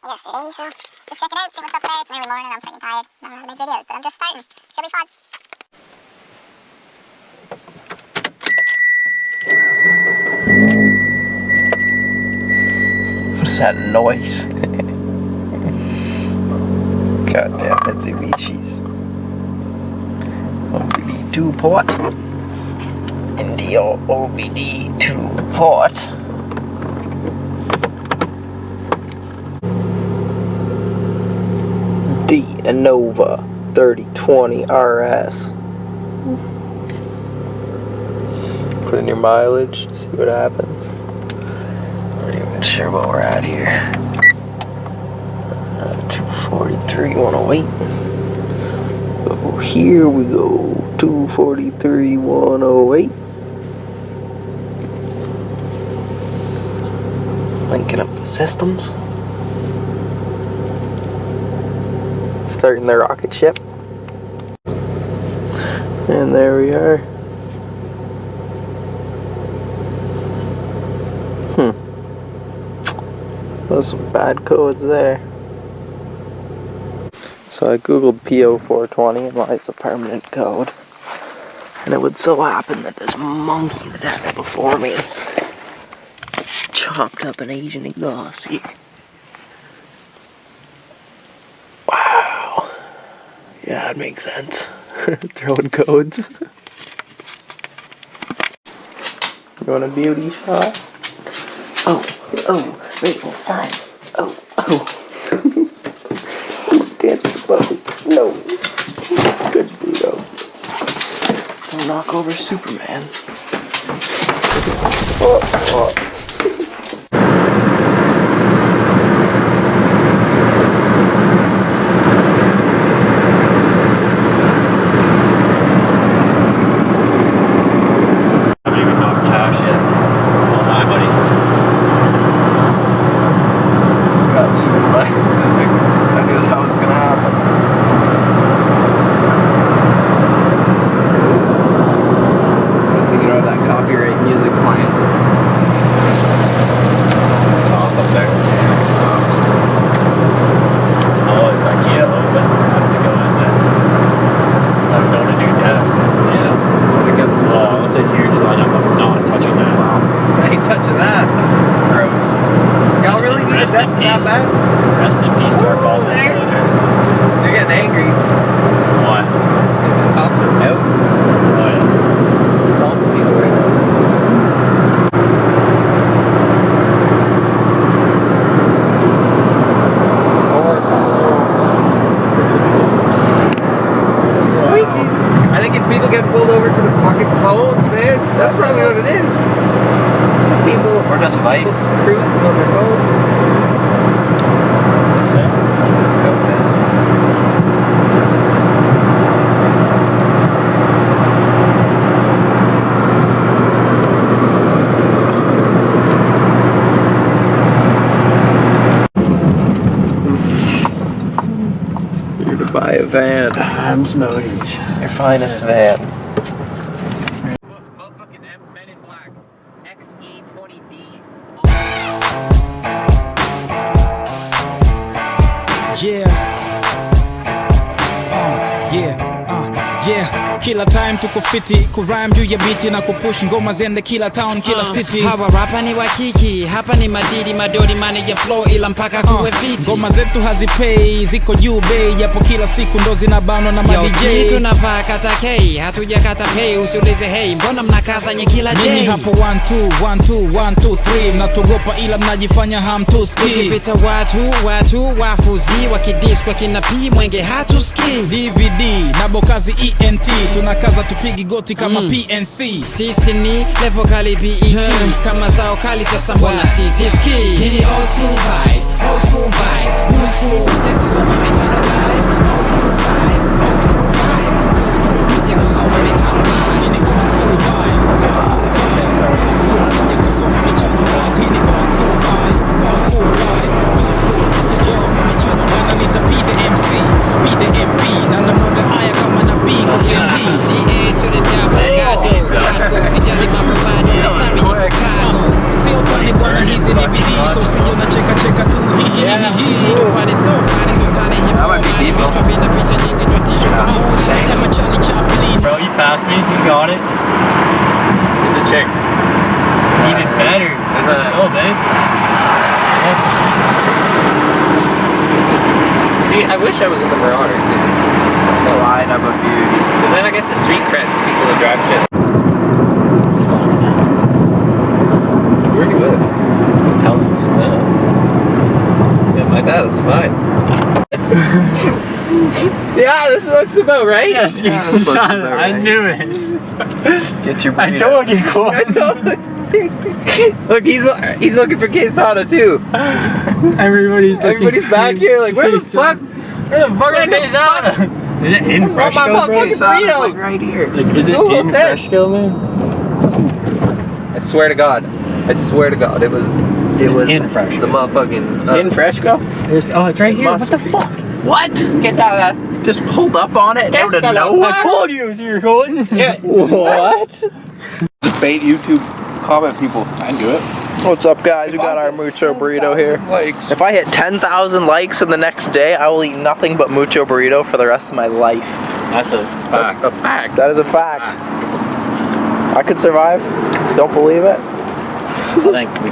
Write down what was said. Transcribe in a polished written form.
Yesterday, so just check it out, see what's up there. It's an early morning, I'm freaking tired. I don't know how to make videos, but I'm just starting. Should be fun. What is that noise? Goddamn Mitsubishis. OBD2 port. Indio OBD2 port. The Innova 3020 RS. Put in your mileage, see what happens. Not even sure what we're at here. 243, 108. So here we go. 243, 108. Linking up the systems. Starting the rocket ship. And there we are. Those some bad codes there. So I googled PO420 and why it's a permanent code. And it would so happen that this monkey that had it before me chopped up an Asian exhaust here. Wow. Yeah, that makes sense. Throwing codes. You want a beauty shot? Oh, wait, the sign. Oh. Dance with the bubble. No. Good Budo. Don't knock over Superman. Oh. Rest in peace to our fallen soldier. They're getting angry. Why? Because cops are out. Oh yeah. Stomping people right now. Sweet Jesus. I think it's people getting pulled over for the fucking phones, man. That's probably what it is. It's just people. Or just vice. Cruising on their phones. This is COVID. You're to buy a van. I'm smoking. Your finest van. Motherfucking Men in Black. XE20D. Yeah, kila time tuko fiti kurime juu ya biti na kupush ngoma zende kila town kila city. Hawa rapa ni wakiki, hapa ni madidi madori manager flow ila mpaka kuwe fiti. Ngoma zetu hazipay, ziko juu bei, japo kila siku ndo zinabanwa na ma DJ. Yo, tunavaa kata K, hatuja kata pay, usiulize hey, mbona mnakaza nye kila day? Nini hapo 1 2 1 2 1 2 3 mnatogopa ila mnajifanya hamtuski. Ukipita watu wafuzi wakidis kwa kina P mwenge hatuski. DVD na bokazi ENT tunakaza tupigi goti kama PNC. Sisi ni level kali BET kama zao kali sasa mbona sisi ski. Hini old school vibe, new school, teko soma metana live. Old school vibe, new school, teko soma metana live. Hini old school vibe, teko soma metana live. Hini old school vibe, teko soma metana live. Wananita be the MC, be the MP, na namwaga haya kama nabii. what it's about, right? Yes, that's what son, it's about, I right? knew it. Get your I burrito. told you, I Corey. know. Look, he's looking for quesada too. Everybody's back here like, where the fuck? Where the fuck is the quesada? Is it in Where's my Fresco, bro? motherfucking burrito? Like right here. Like, is it Google in said. Fresco, man? I swear to God. I swear to God. It was in Fresco. the motherfucking. In Fresco? Oh, it's right here. Must What the be. fuck? What? Quesada. Just pulled up on it out of Quesada. nowhere? I told you it was here, Colton. Yeah. What? Just bait YouTube comment people. I can do it. What's up, guys? We got our mucho burrito here. Likes. If I hit 10,000 likes in the next day, I will eat nothing but mucho burrito for the rest of my life. That's a fact. A fact. That is a fact. I could survive. Don't believe it? I think we